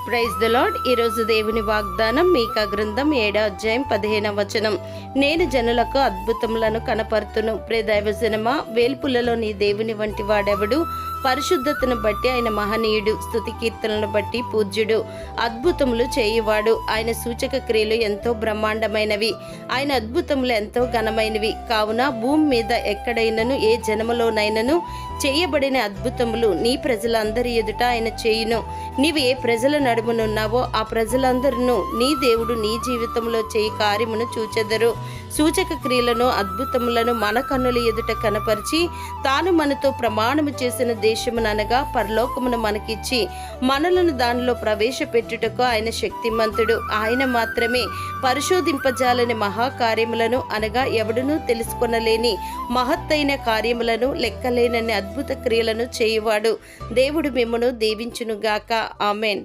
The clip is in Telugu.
Praise the lord. ఈరోజు దేవుని వాగ్దానం మీకా గ్రంథం 7వ అధ్యాయం 15వ వచనం. నేను జనులకు అద్భుతములను కనపరుతును. ప్రియ దైవజనమా, వేల్పులలో నీ దేవుని వంటి వాడెవడు? పరిశుద్ధతను బట్టి ఆయన మహనీయుడు, స్తుతి కీర్తనలను బట్టి పూజ్యుడు, అద్భుతములు చేయువాడు. ఆయన సూచక క్రియలు ఎంతో బ్రహ్మాండమైనవి, ఆయన అద్భుతములు ఎంతో ఘనమైనవి. కావున భూమి మీద ఎక్కడైనను ఏ జనములోనైనను చేయబడిన అద్భుతములు నీ ప్రజలందరి ఎదుట ఆయన చేయును. నీవు ఏ ప్రజల నడుమునున్నావో ఆ ప్రజలందరూ నీ దేవుడు నీ జీవితంలో చేయి కార్యమును చూచెదరు. సూచక క్రియలను అద్భుతములను మన కన్నుల ఎదుట కనపరిచి తాను మనతో ప్రమాణము చేసిన దేశముననగా పరలోకమును మనకిచ్చి మనలను దానిలో ప్రవేశపెట్టుటకు ఆయన శక్తిమంతుడు. ఆయన మాత్రమే పరిశోధింపజాలని మహాకార్యములను అనగా ఎవడునూ తెలుసుకొనలేని మహత్తైన కార్యములను లెక్కలేనన్ని అద్భుత క్రియలను చేయువాడు. దేవుడు మిమ్మును దీవించునుగాక. ఆమెన్.